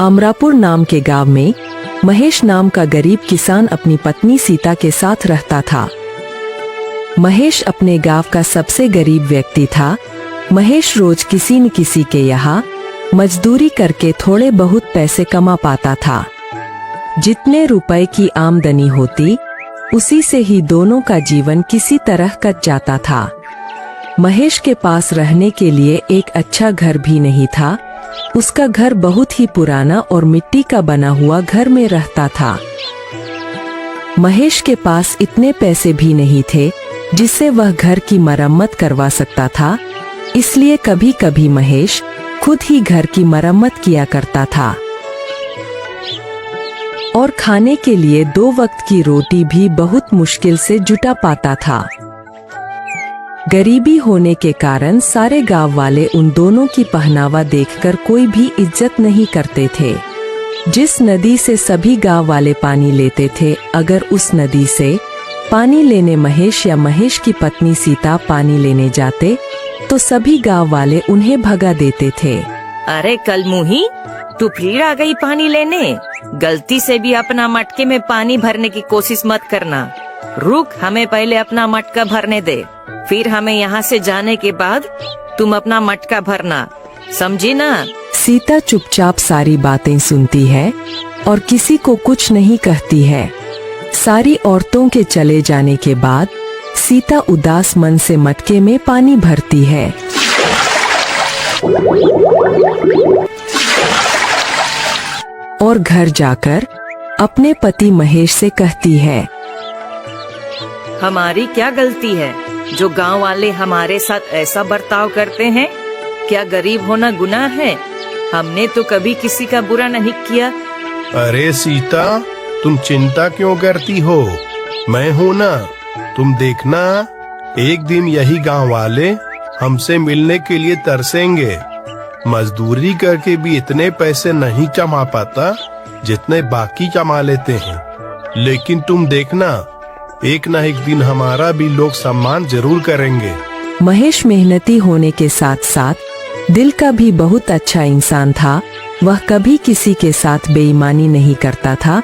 अमरापुर नाम के गांव में महेश नाम का गरीब किसान अपनी पत्नी सीता के साथ रहता था। महेश अपने गांव का सबसे गरीब व्यक्ति था। महेश रोज किसी न किसी के यहाँ मजदूरी करके थोड़े बहुत पैसे कमा पाता था। जितने रुपए की आमदनी होती उसी से ही दोनों का जीवन किसी तरह कट जाता था। महेश के पास रहने के लिए एक अच्छा घर भी नहीं था। उसका घर बहुत ही पुराना और मिट्टी का बना हुआ घर में रहता था। महेश के पास इतने पैसे भी नहीं थे जिससे वह घर की मरम्मत करवा सकता था, इसलिए कभी कभी महेश खुद ही घर की मरम्मत किया करता था और खाने के लिए 2 वक्त की रोटी भी बहुत मुश्किल से जुटा पाता था। गरीबी होने के कारण सारे गांव वाले उन दोनों की पहनावा देखकर कोई भी इज्जत नहीं करते थे। जिस नदी से सभी गांव वाले पानी लेते थे, अगर उस नदी से पानी लेने महेश या महेश की पत्नी सीता पानी लेने जाते तो सभी गांव वाले उन्हें भगा देते थे। अरे कलमुही, तू फिर आ गई पानी लेने। गलती से भी अपना मटके में पानी भरने की कोशिश मत करना। रुक, हमें पहले अपना मटका भरने दे, फिर हमें यहाँ से जाने के बाद तुम अपना मटका भरना, समझी ना? सीता चुपचाप सारी बातें सुनती है और किसी को कुछ नहीं कहती है। सारी औरतों के चले जाने के बाद सीता उदास मन से मटके में पानी भरती है। और घर जाकर अपने पति महेश से कहती है, हमारी क्या गलती है जो गांव वाले हमारे साथ ऐसा बर्ताव करते हैं? क्या गरीब होना गुनाह है? हमने तो कभी किसी का बुरा नहीं किया। अरे सीता, तुम चिंता क्यों करती हो? मैं हूँ ना। तुम देखना, एक दिन यही गांव वाले हमसे मिलने के लिए तरसेंगे। मजदूरी करके भी इतने पैसे नहीं कमा पाता जितने बाकी कमा लेते हैं, लेकिन तुम देखना, एक न एक दिन हमारा भी लोग सम्मान जरूर करेंगे। महेश मेहनती होने के साथ साथ दिल का भी बहुत अच्छा इंसान था। वह कभी किसी के साथ बेईमानी नहीं करता था,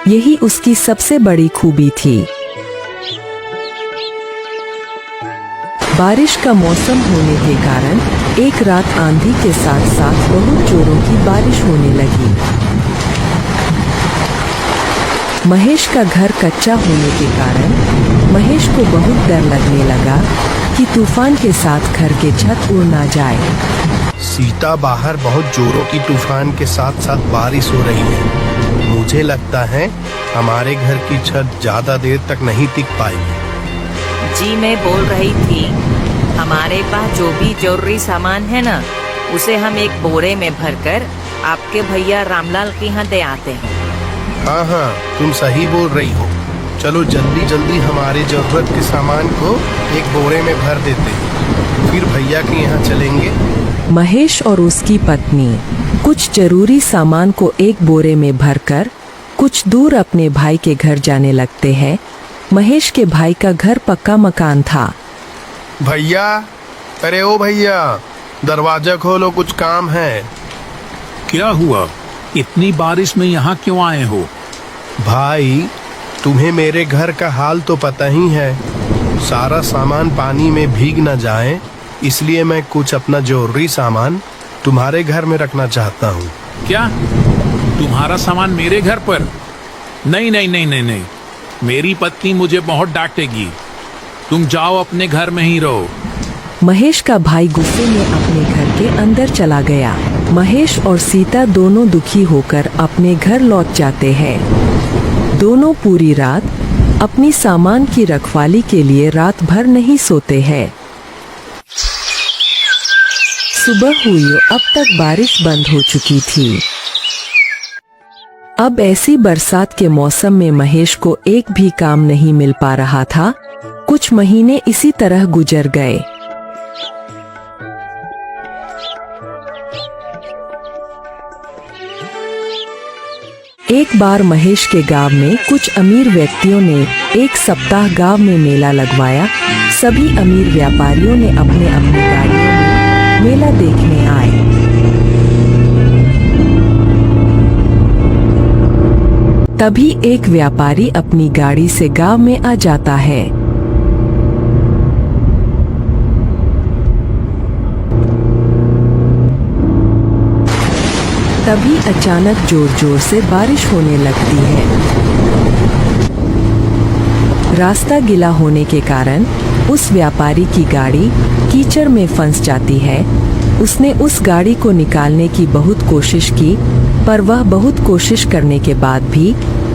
यही उसकी सबसे बड़ी खूबी थी। बारिश का मौसम होने के कारण एक रात आंधी के साथ साथ बहुत जोरों की बारिश होने लगी। महेश का घर कच्चा होने के कारण महेश को बहुत डर लगने लगा कि तूफान के साथ घर के छत उड़ ना जाए। सीता, बाहर बहुत जोरों की तूफान के साथ साथ बारिश हो रही है। मुझे लगता है हमारे घर की छत ज्यादा देर तक नहीं टिक पाएगी। जी, मैं बोल रही थी, हमारे पास जो भी जरूरी सामान है ना, उसे हम एक बोरे में भरकर आपके भैया रामलाल के यहाँ दे आते हैं। हाँ हाँ, तुम सही बोल रही हो। चलो जल्दी जल्दी हमारे जरूरत के सामान को एक बोरे में भर देते हैं, फिर भैया के यहाँ चलेंगे। महेश और उसकी पत्नी कुछ जरूरी सामान को एक बोरे में भरकर कुछ दूर अपने भाई के घर जाने लगते हैं। महेश के भाई का घर पक्का मकान था। भैया, अरे ओ भैया, दरवाजा खोलो, कुछ काम है। क्या हुआ? इतनी बारिश में यहाँ क्यों आए हो? भाई, तुम्हें मेरे घर का हाल तो पता ही है। सारा सामान पानी में भीग न जाए, इसलिए मैं कुछ अपना जरूरी सामान तुम्हारे घर में रखना चाहता हूँ। क्या तुम्हारा सामान मेरे घर पर? नहीं नहीं नहीं नहीं नहीं, मेरी पत्नी मुझे बहुत डांटेगी। तुम जाओ, अपने घर में ही रहो। महेश का भाई गुस्से में अपने घर के अंदर चला गया। महेश और सीता दोनों दुखी होकर अपने घर लौट जाते हैं। दोनों पूरी रात अपनी सामान की रखवाली के लिए रात भर नहीं सोते हैं। सुबह हुई, अब तक बारिश बंद हो चुकी थी। अब ऐसी बरसात के मौसम में महेश को एक भी काम नहीं मिल पा रहा था। कुछ महीने इसी तरह गुजर गए। एक बार महेश के गांव में कुछ अमीर व्यक्तियों ने एक सप्ताह गांव में मेला लगवाया। सभी अमीर व्यापारियों ने अपने अपने गाड़ियों में मेला देखने आए। तभी एक व्यापारी अपनी गाड़ी से गांव में आ जाता है। तभी अचानक जोर जोर से बारिश होने लगती है। रास्ता गीला होने के कारण उस व्यापारी की गाड़ी कीचड़ में फंस जाती है। उसने उस गाड़ी को निकालने की बहुत कोशिश की, पर वह बहुत कोशिश करने के बाद भी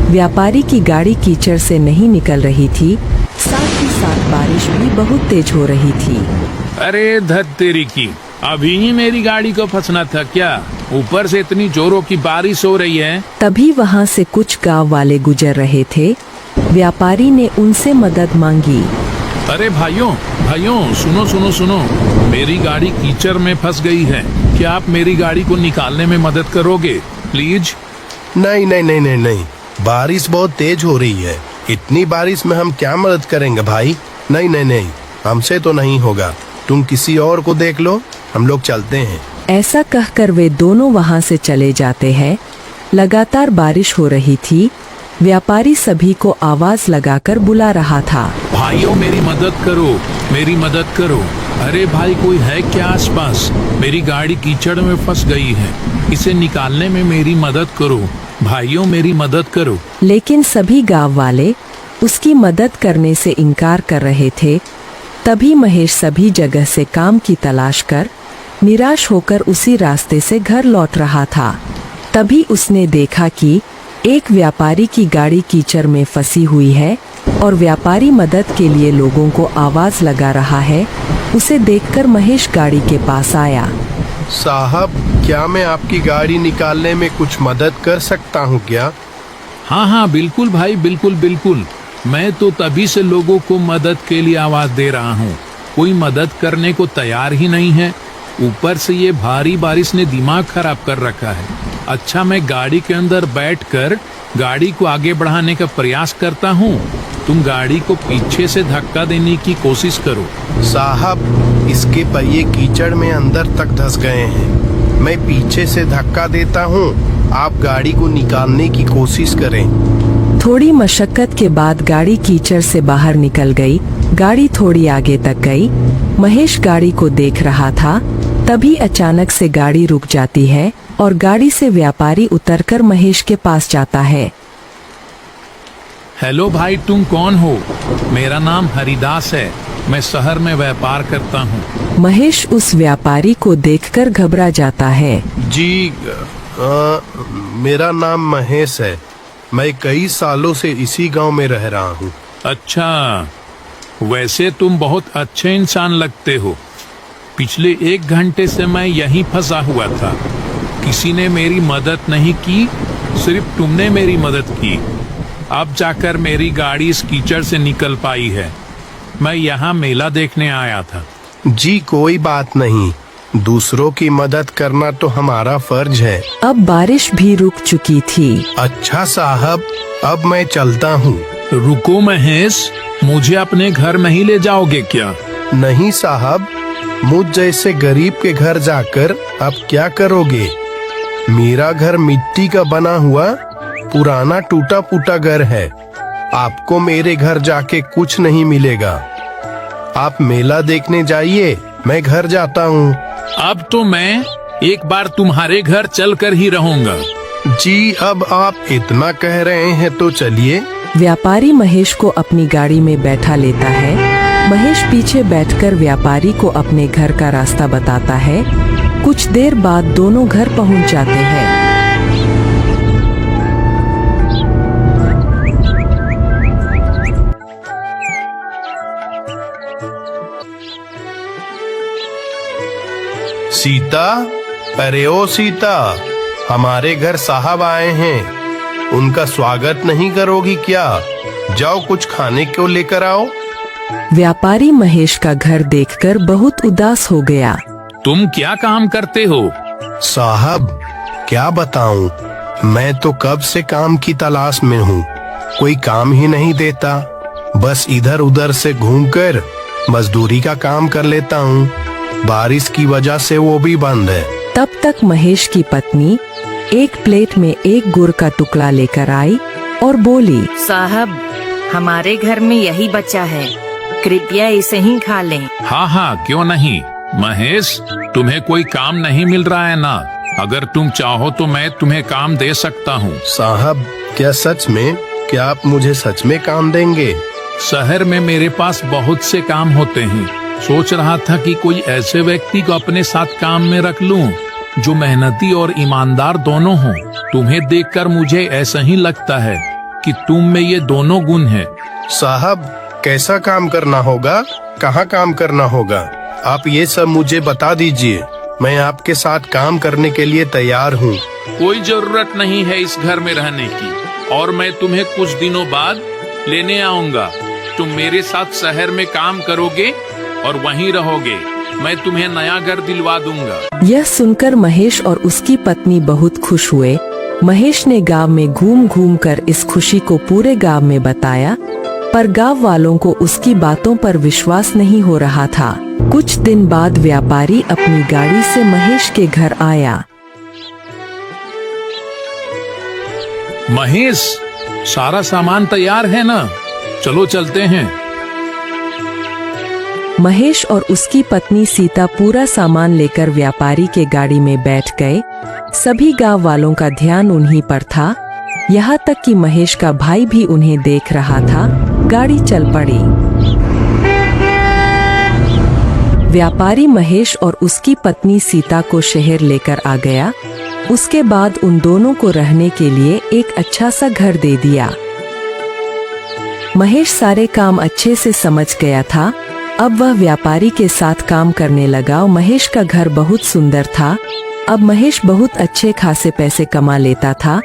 व्यापारी की गाड़ी कीचड़ से नहीं निकल रही थी। साथ ही साथ बारिश भी बहुत तेज हो रही थी। अरे धत तेरी की, अभी ही मेरी गाड़ी को फंसना था क्या? ऊपर से इतनी जोरों की बारिश हो रही है। तभी वहाँ से कुछ गांव वाले गुजर रहे थे। व्यापारी ने उनसे मदद मांगी। अरे भाइयों भाइयों, सुनो सुनो सुनो, मेरी गाड़ी कीचड़ में फंस गई है। क्या आप मेरी गाड़ी को निकालने में मदद करोगे प्लीज? नहीं नहीं नहीं नहीं नहीं, बारिश बहुत तेज हो रही है। इतनी बारिश में हम क्या मदद करेंगे भाई? नहीं नहीं नहीं, हमसे तो नहीं होगा। तुम किसी और को देख लो, हम लोग चलते हैं। ऐसा कहकर वे दोनों वहाँ से चले जाते हैं। लगातार बारिश हो रही थी। व्यापारी सभी को आवाज लगाकर बुला रहा था। भाइयों मेरी मदद करो, मेरी मदद करो। अरे भाई, कोई है क्या आसपास? मेरी गाड़ी कीचड़ में फंस गई है, इसे निकालने में मेरी मदद करो। भाइयों मेरी मदद करो। लेकिन सभी गांव वाले उसकी मदद करने से इनकार कर रहे थे। तभी महेश सभी जगह से काम की तलाश कर निराश होकर उसी रास्ते से घर लौट रहा था। तभी उसने देखा कि एक व्यापारी की गाड़ी कीचड़ में फंसी हुई है और व्यापारी मदद के लिए लोगों को आवाज लगा रहा है। उसे देखकर महेश गाड़ी के पास आया। साहब, क्या मैं आपकी गाड़ी निकालने में कुछ मदद कर सकता हूँ क्या? हाँ हाँ बिल्कुल भाई, बिल्कुल बिल्कुल। मैं तो तभी से लोगों को मदद के लिए आवाज दे रहा हूँ, कोई मदद करने को तैयार ही नहीं है। ऊपर से ये भारी बारिश ने दिमाग खराब कर रखा है। अच्छा, मैं गाड़ी के अंदर बैठकर गाड़ी को आगे बढ़ाने का प्रयास करता हूँ, तुम गाड़ी को पीछे से धक्का देने की कोशिश करो। साहब, इसके पहिए कीचड़ में अंदर तक धंस गए हैं। मैं पीछे से धक्का देता हूँ, आप गाड़ी को निकालने की कोशिश करें। थोड़ी मशक्कत के बाद गाड़ी कीचड़ से बाहर निकल गई। गाड़ी थोड़ी आगे तक गई। महेश गाड़ी को देख रहा था। तभी अचानक से गाड़ी रुक जाती है और गाड़ी से व्यापारी उतरकर महेश के पास जाता है। हेलो भाई, तुम कौन हो? मेरा नाम हरिदास है, मैं शहर में व्यापार करता हूँ। महेश उस व्यापारी को देखकर घबरा जाता है। जी, मेरा नाम महेश है। मैं कई सालों से इसी गांव में रह रहा हूँ। अच्छा, वैसे तुम बहुत अच्छे इंसान लगते हो। पिछले 1 घंटे से मैं यहीं फंसा हुआ था। किसी ने मेरी मदद नहीं की, सिर्फ तुमने मेरी मदद की। अब जाकर मेरी गाड़ी इस कीचड़ से निकल पाई है। मैं यहाँ मेला देखने आया था। जी कोई बात नहीं, दूसरों की मदद करना तो हमारा फर्ज है। अब बारिश भी रुक चुकी थी। अच्छा साहब, अब मैं चलता हूँ। रुको महेश, मुझे अपने घर नहीं ले जाओगे क्या? नहीं साहब, मुझ जैसे गरीब के घर जाकर आप क्या करोगे? मेरा घर मिट्टी का बना हुआ पुराना टूटा फूटा घर है। आपको मेरे घर जाके कुछ नहीं मिलेगा। आप मेला देखने जाइए, मैं घर जाता हूँ। अब तो मैं एक बार तुम्हारे घर चलकर ही रहूंगा। जी, अब आप इतना कह रहे हैं तो चलिए। व्यापारी महेश को अपनी गाड़ी में बैठा लेता है। महेश पीछे बैठकर व्यापारी को अपने घर का रास्ता बताता है। कुछ देर बाद दोनों घर पहुंच जाते हैं। सीता, अरे ओ सीता, हमारे घर साहब आए हैं। उनका स्वागत नहीं करोगी क्या? जाओ कुछ खाने को लेकर आओ। व्यापारी महेश का घर देखकर बहुत उदास हो गया। तुम क्या काम करते हो? साहब, क्या बताऊं, मैं तो कब से काम की तलाश में हूँ। कोई काम ही नहीं देता। बस इधर उधर से घूमकर मजदूरी का काम कर लेता हूँ। बारिश की वजह से वो भी बंद है। तब तक महेश की पत्नी एक प्लेट में एक गुड़ का टुकड़ा लेकर आई। और बोली, साहब, हमारे घर में यही बच्चा है, कृपया इसे ही खा लें। हाँ हाँ, क्यों नहीं। महेश, तुम्हें कोई काम नहीं मिल रहा है ना? अगर तुम चाहो तो मैं तुम्हें काम दे सकता हूँ। साहब, क्या सच में? क्या आप मुझे सच में काम देंगे? शहर में मेरे पास बहुत से काम होते हैं। सोच रहा था कि कोई ऐसे व्यक्ति को अपने साथ काम में रख लूं जो मेहनती और ईमानदार दोनों हों। तुम्हें देखकर मुझे ऐसा ही लगता है कि तुम में ये दोनों गुण हैं। साहब, कैसा काम करना होगा? कहाँ काम करना होगा? आप ये सब मुझे बता दीजिए। मैं आपके साथ काम करने के लिए तैयार हूँ। कोई जरूरत नहीं है इस घर में रहने की, और मैं तुम्हें कुछ दिनों बाद लेने आऊंगा। तुम मेरे साथ शहर में काम करोगे और वहीं रहोगे। मैं तुम्हें नया घर दिलवा दूंगा। यह सुनकर महेश और उसकी पत्नी बहुत खुश हुए। महेश ने गांव में घूम घूम कर इस खुशी को पूरे गांव में बताया, पर गांव वालों को उसकी बातों पर विश्वास नहीं हो रहा था। कुछ दिन बाद व्यापारी अपनी गाड़ी से महेश के घर आया। महेश, सारा सामान तैयार है ना? चलो चलते हैं। महेश और उसकी पत्नी सीता पूरा सामान लेकर व्यापारी के गाड़ी में बैठ गए। सभी गांव वालों का ध्यान उन्हीं पर था, यहाँ तक कि महेश का भाई भी उन्हें देख रहा था। गाड़ी चल पड़ी। व्यापारी महेश और उसकी पत्नी सीता को शहर लेकर आ गया। उसके बाद उन दोनों को रहने के लिए एक अच्छा सा घर दे दिया। महेश सारे काम अच्छे से समझ गया था। अब वह व्यापारी के साथ काम करने लगा। महेश का घर बहुत सुंदर था। अब महेश बहुत अच्छे खासे पैसे कमा लेता था।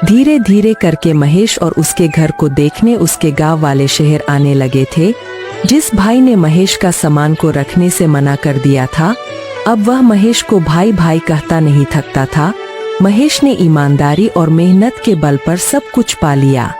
धीरे धीरे करके महेश और उसके घर को देखने उसके गांव वाले शहर आने लगे थे। जिस भाई ने महेश का सामान को रखने से मना कर दिया था, अब वह महेश को भाई भाई कहता नहीं थकता था। महेश ने ईमानदारी और मेहनत के बल पर सब कुछ पा लिया।